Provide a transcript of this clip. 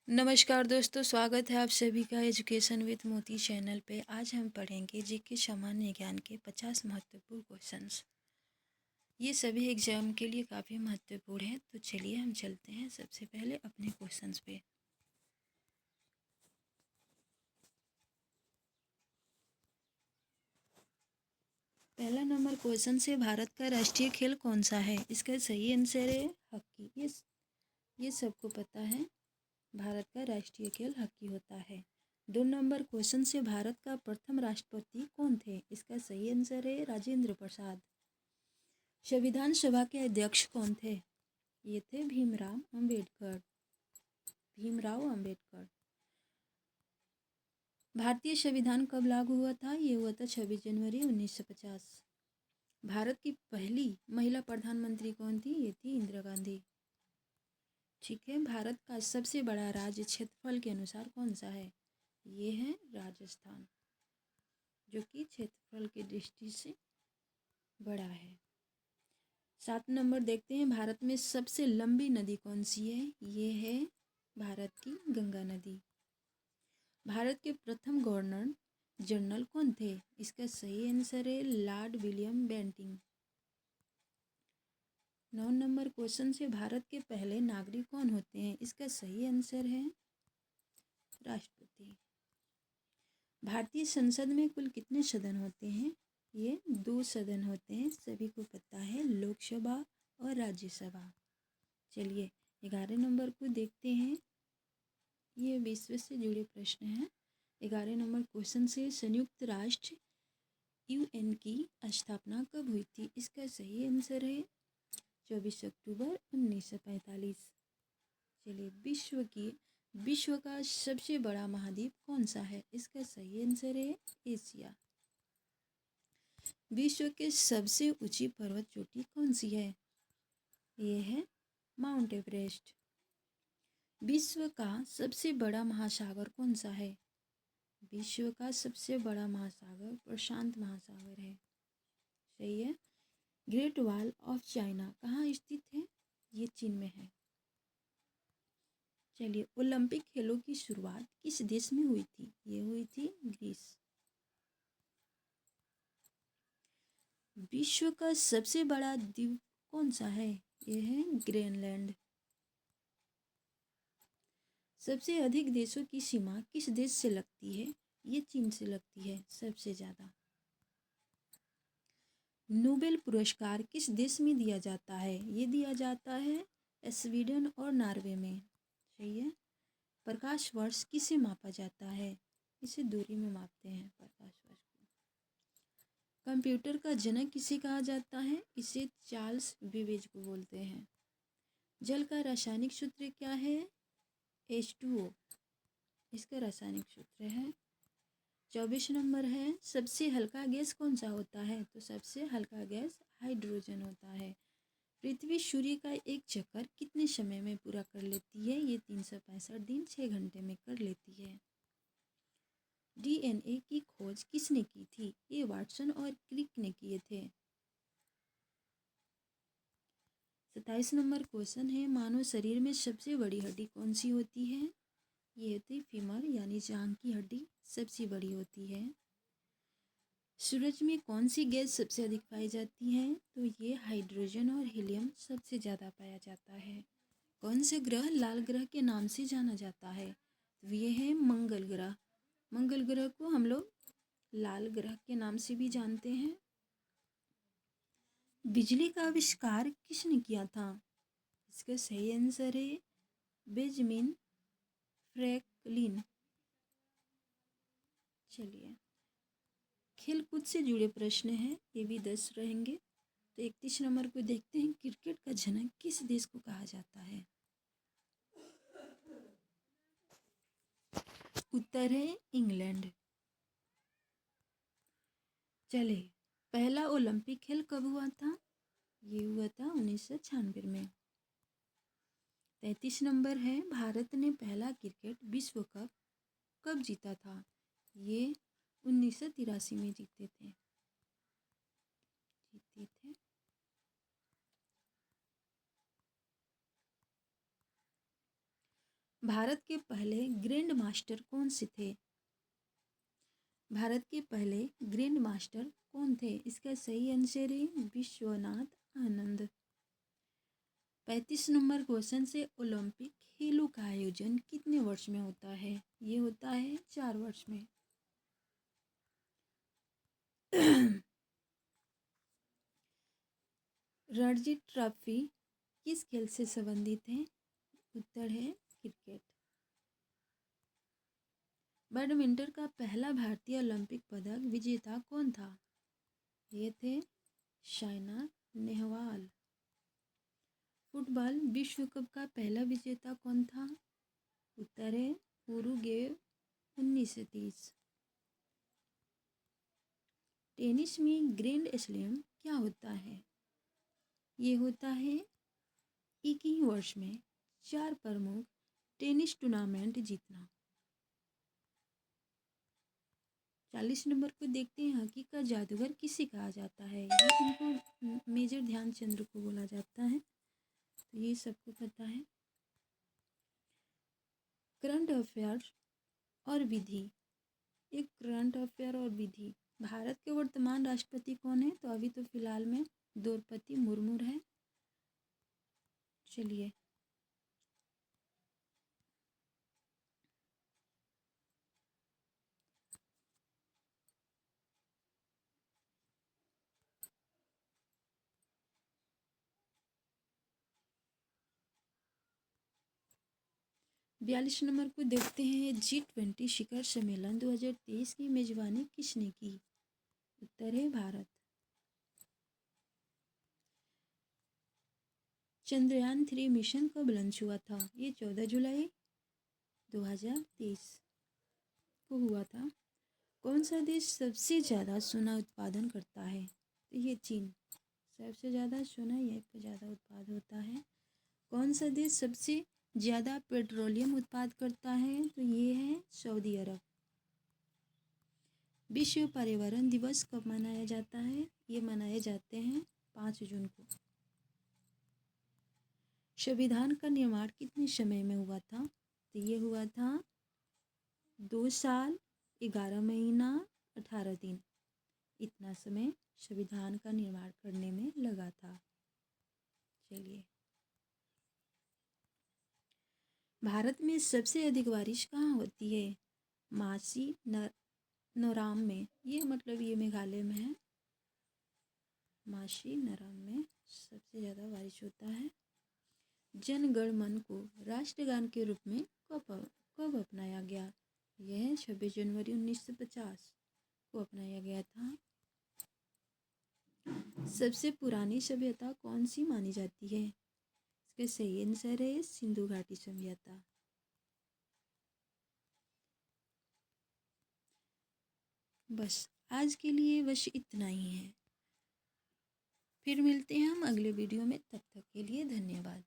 नमस्कार दोस्तों, स्वागत है आप सभी का एजुकेशन विद मोती चैनल पे। आज हम पढ़ेंगे जीके सामान्य ज्ञान के 50 महत्वपूर्ण क्वेश्चंस। ये सभी एग्जाम के लिए काफ़ी महत्वपूर्ण हैं। तो चलिए हम चलते हैं सबसे पहले अपने क्वेश्चंस पे। पहला नंबर क्वेश्चन से, भारत का राष्ट्रीय खेल कौन सा है? इसका सही आंसर है हॉकी। ये सबको पता है, भारत का राष्ट्रीय खेल हॉकी होता है। 2 नंबर क्वेश्चन से, भारत का प्रथम राष्ट्रपति कौन थे? इसका सही आंसर है राजेंद्र प्रसाद। संविधान सभा के अध्यक्ष कौन थे? ये थे भीमराव अंबेडकर। भारतीय संविधान कब लागू हुआ था? ये हुआ था 26 जनवरी 1950। भारत की पहली महिला प्रधानमंत्री कौन थी? ये थी इंदिरा गांधी। ठीक है। भारत का सबसे बड़ा राज्य क्षेत्रफल के अनुसार कौन सा है? ये है राजस्थान, जो कि क्षेत्रफल की दृष्टि से बड़ा है। 7 नंबर देखते हैं, भारत में सबसे लंबी नदी कौन सी है? ये है भारत की गंगा नदी। भारत के प्रथम गवर्नर जनरल कौन थे? इसका सही आंसर है Lord William Bentinck. 9 number question से, भारत के पहले नागरिक कौन होते हैं? इसका सही आंसर है राष्ट्रपति। भारतीय संसद में कुल कितने सदन होते हैं? ये 2 सदन होते हैं, सभी को पता है, लोकसभा और राज्यसभा। चलिए 11 नंबर को देखते हैं। ये विश्व से जुड़े प्रश्न हैं। 11 नंबर क्वेश्चन से, संयुक्त राष्ट्र यूएन की स्थापना कब हुई थी? इसका सही आंसर है 24 अक्टूबर 1945। चलिए, विश्व का सबसे बड़ा महाद्वीप कौन सा है? इसका सही आंसर है एशिया। विश्व के सबसे ऊंची पर्वत चोटी कौन सी है? ये है माउंट एवरेस्ट। विश्व का सबसे बड़ा महासागर कौन सा है? विश्व का सबसे बड़ा महासागर प्रशांत महासागर है। सही है। ग्रेट वॉल ऑफ चाइना कहाँ स्थित है? ये चीन में है। चलिए, ओलंपिक खेलों की शुरुआत किस देश में हुई थी? ये हुई थी ग्रीस। विश्व का सबसे बड़ा द्वीप कौन सा है? ये है ग्रीनलैंड। सबसे अधिक देशों की सीमा किस देश से लगती है? ये चीन से लगती है सबसे ज़्यादा। नोबेल पुरस्कार किस देश में दिया जाता है? ये दिया जाता है स्वीडन और नॉर्वे में। सही है। प्रकाश वर्ष किसे मापा जाता है? इसे दूरी में मापते हैं प्रकाश वर्ष को। कंप्यूटर का जनक किसे कहा जाता है? इसे चार्ल्स बेबेज को बोलते हैं। जल का रासायनिक सूत्र क्या है? H2O इसका रासायनिक सूत्र है। 24 नंबर है, सबसे हल्का गैस कौन सा होता है? तो सबसे हल्का गैस हाइड्रोजन होता है। पृथ्वी सूर्य का एक चक्कर कितने समय में पूरा कर लेती है? ये 365 दिन 6 घंटे में कर लेती है। DNA की खोज किसने की थी? ये वाटसन और क्रिक ने किए थे। 27 नंबर क्वेश्चन है, मानव शरीर में सबसे बड़ी हड्डी कौन सी होती है? ये होती फीमर, यानी जांघ की हड्डी सबसे बड़ी होती है। सूरज में कौन सी गैस सबसे अधिक पाई जाती है? तो ये हाइड्रोजन और हीलियम सबसे ज़्यादा पाया जाता है। कौन से ग्रह लाल ग्रह के नाम से जाना जाता है? तो ये है मंगल ग्रह। मंगल ग्रह को हम लोग लाल ग्रह के नाम से भी जानते हैं। बिजली का आविष्कार किसने किया था? इसका सही आंसर है बेंजामिन फ्रैंकलिन। चलिए, खेलकूद से जुड़े प्रश्न हैं, ये भी 10 रहेंगे। तो 31 नंबर को देखते हैं, क्रिकेट का जनक किस देश को कहा जाता है? उत्तर है इंग्लैंड। चले, पहला ओलंपिक खेल कब हुआ था? ये हुआ था 1996 में। 33 नंबर है, भारत ने पहला क्रिकेट विश्व कप कब जीता था? ये 1983 में जीते थे। भारत के पहले ग्रैंड मास्टर कौन से थे? भारत के पहले ग्रैंड मास्टर कौन थे? इसका सही आंसर है विश्वनाथ आनंद। 35 नंबर क्वेश्चन से ओलंपिक खेलों का आयोजन कितने वर्ष में होता है? ये होता है 4 वर्ष में। रणजी ट्रॉफी किस खेल से संबंधित है? उत्तर है क्रिकेट। बैडमिंटन का पहला भारतीय ओलंपिक पदक विजेता कौन था? ये थे साइना नेहवाल। फुटबॉल विश्व कप का पहला विजेता कौन था? उत्तर है उरुग्वे 1930। टेनिस में ग्रैंड स्लैम क्या होता है? ये होता है एक ही वर्ष में 4 प्रमुख टेनिस टूर्नामेंट जीतना। 40 नंबर को देखते हैं। हॉकी का जादूगर किसे कहा जाता है? ये इनको मेजर ध्यानचंद्र को बोला जाता है, तो ये सबको पता है। करंट अफेयर और विधि। एक करंट अफेयर और विधि। भारत के वर्तमान राष्ट्रपति कौन है? तो अभी तो फिलहाल में द्रौपदी मुर्मू है। चलिए, बयालीस नंबर को देखते हैं। G20 शिखर सम्मेलन 2023 की मेजबानी किसने की? उत्तर है भारत। चंद्रयान 3 मिशन कब लॉन्च हुआ था? ये 14 जुलाई 2023 को हुआ था। कौन सा देश सबसे ज़्यादा सोना उत्पादन करता है? तो ये चीन। सबसे ज़्यादा सोना यहीं पर ज़्यादा उत्पाद होता है। कौन सा देश सबसे ज़्यादा पेट्रोलियम उत्पाद करता है? तो ये है सऊदी अरब। विश्व पर्यावरण दिवस कब मनाया जाता है? ये मनाए जाते हैं 5 जून को। संविधान का निर्माण कितने समय में हुआ था? तो ये हुआ था 2 साल 11 महीना 18 दिन। इतना समय संविधान का निर्माण करने में लगा था। चलिए, भारत में सबसे अधिक बारिश कहाँ होती है? मासी नोराम में। ये मतलब ये मेघालय में है। मासी नोराम में सबसे ज़्यादा बारिश होता है। जन गण मन को राष्ट्रगान के रूप में कब अपनाया गया? यह 26 जनवरी 1950 को अपनाया गया था। सबसे पुरानी सभ्यता कौन सी मानी जाती है? इसका सही आंसर है सिंधु घाटी सभ्यता। बस आज के लिए बस इतना ही है। फिर मिलते हैं हम अगले वीडियो में। तब तक के लिए धन्यवाद।